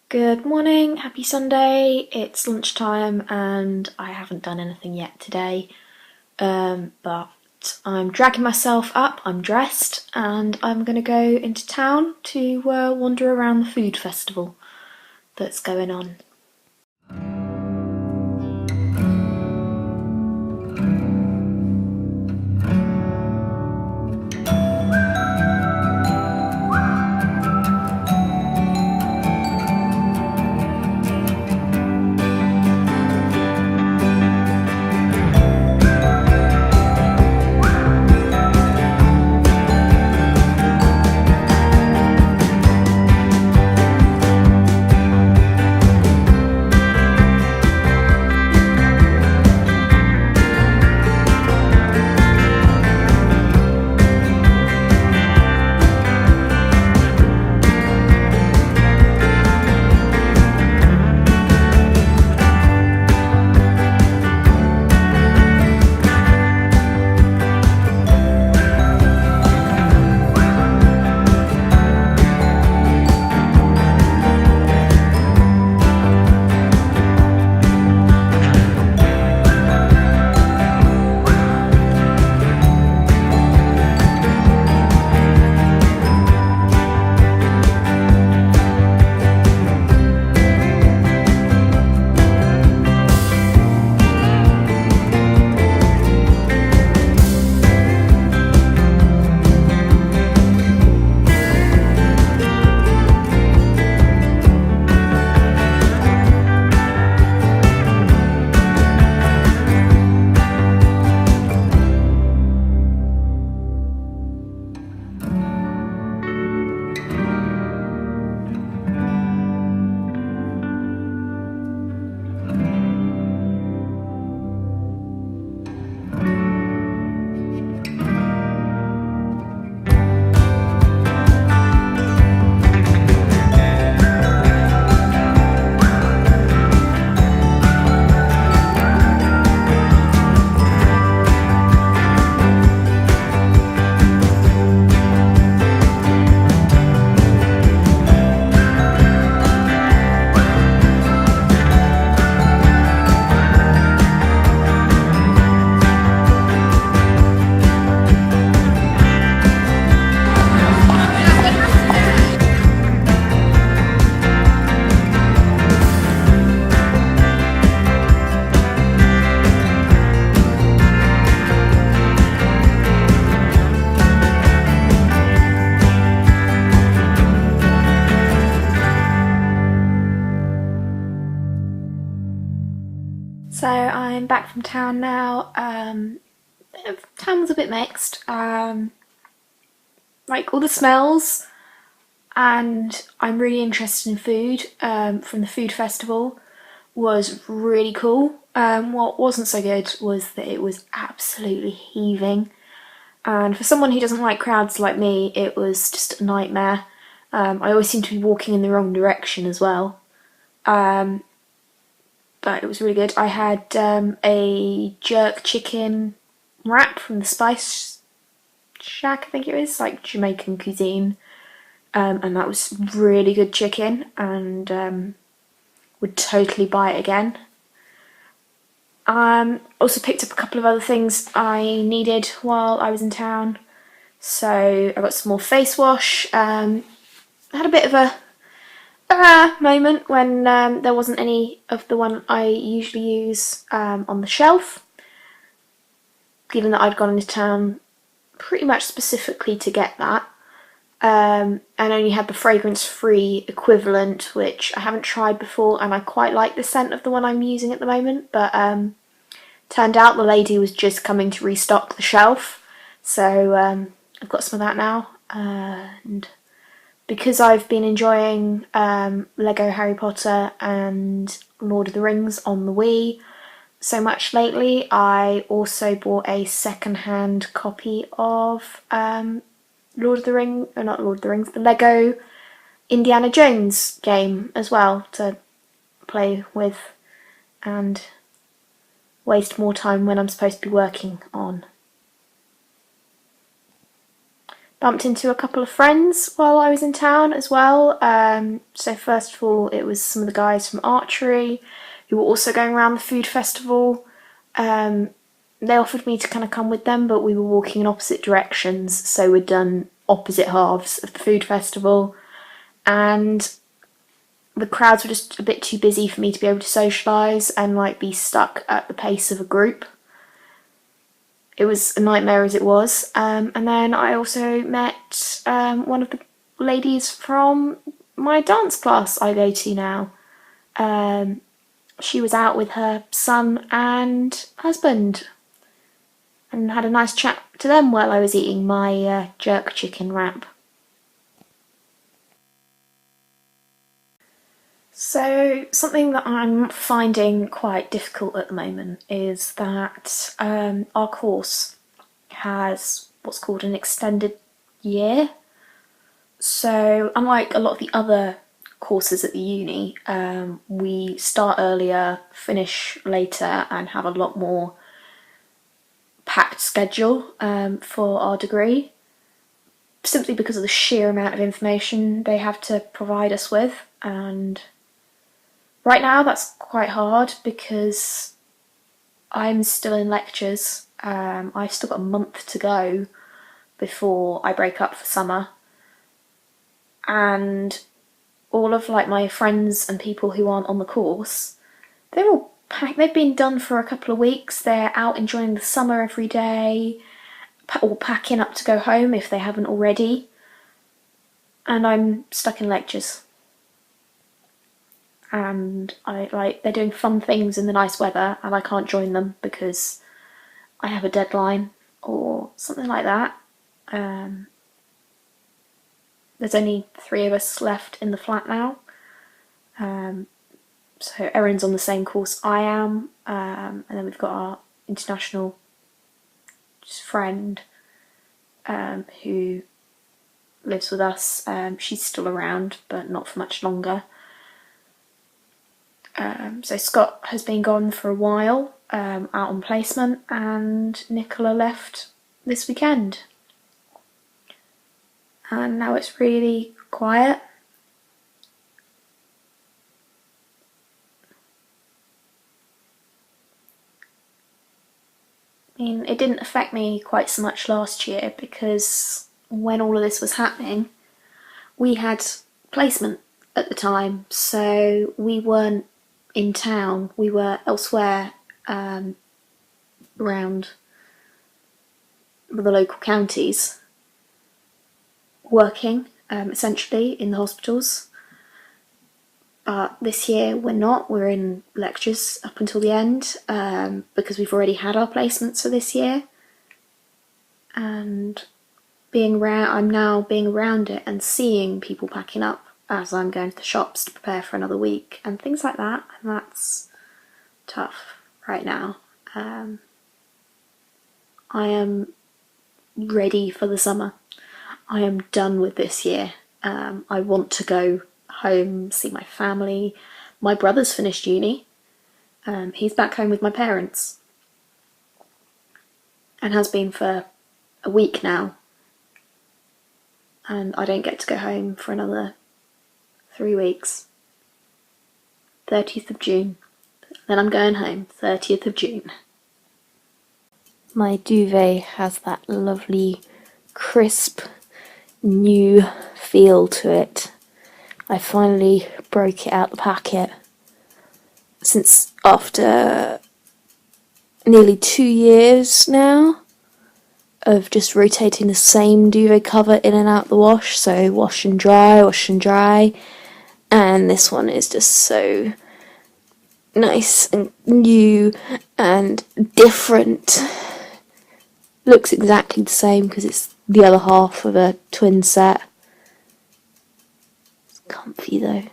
Good morning, happy Sunday. It's lunchtime and I haven't done anything yet today, but I'm dragging myself up, I'm dressed, and I'm going to go into town to wander around the food festival that's going on. So I'm back from town now. Town was a bit mixed. Like all the smells, and I'm really interested in food from the food festival was really cool. What wasn't so good was that it was absolutely heaving, and for someone who doesn't like crowds like me, it was just a nightmare. I always seem to be walking in the wrong direction as well. But it was really good. I had a jerk chicken wrap from the Spice Shack, I think it was, like Jamaican cuisine, and that was really good chicken, and would totally buy it again. Also picked up a couple of other things I needed while I was in town. So I got some more face wash. I had a bit of a moment when there wasn't any of the one I usually use on the shelf, given that I'd gone into town pretty much specifically to get that, and only had the fragrance-free equivalent, which I haven't tried before, and I quite like the scent of the one I'm using at the moment, but turned out the lady was just coming to restock the shelf, so I've got some of that now, and because I've been enjoying Lego Harry Potter and Lord of the Rings on the Wii so much lately, I also bought a second-hand copy of the Lego Indiana Jones game as well to play with and waste more time when I'm supposed to be working on. bumped into a couple of friends while I was in town as well. So first of all, it was some of the guys from archery who were also going around the food festival. They offered me to kind of come with them, but we were walking in opposite directions, so we'd done opposite halves of the food festival, and the crowds were just a bit too busy for me to be able to socialise and like be stuck at the pace of a group. It was a nightmare as it was. And then I also met one of the ladies from my dance class I go to now. She was out with her son and husband, and had a nice chat to them while I was eating my jerk chicken wrap. So something that I'm finding quite difficult at the moment is that our course has what's called an extended year. So unlike a lot of the other courses at the uni, we start earlier, finish later, and have a lot more packed schedule for our degree, simply because of the sheer amount of information they have to provide us with. And right now that's quite hard because I'm still in lectures. I've still got a month to go before I break up for summer, and all of like my friends and people who aren't on the course, they're all they've been done for a couple of weeks. They're out enjoying the summer every day, or packing up to go home if they haven't already, and I'm stuck in lectures. And they're doing fun things in the nice weather, and I can't join them because I have a deadline or something like that. There's only 3 of us left in the flat now. So Erin's on the same course I am, and then we've got our international friend who lives with us. She's still around, but not for much longer. So Scott has been gone for a while, out on placement, and Nicola left this weekend. And now it's really quiet. I mean, it didn't affect me quite so much last year because when all of this was happening, we had placement at the time, so we weren't in town, we were elsewhere around the local counties, working essentially in the hospitals. But this year we're not, we're in lectures up until the end because we've already had our placements for this year. And I'm now being around it and seeing people packing up as I'm going to the shops to prepare for another week and things like that, and that's tough right now. I am ready for the summer. I am done with this year. I want to go home, see my family. My brother's finished uni. He's back home with my parents and has been for a week now, and I don't get to go home for another 3 weeks. 30th of June. Then I'm going home, 30th of June. My duvet has that lovely, crisp, new feel to it. I finally broke it out the packet since after nearly 2 years now of just rotating the same duvet cover in and out the wash, so wash and dry, and this one is just so nice and new and different. Looks exactly the same because it's the other half of a twin set. It's comfy though.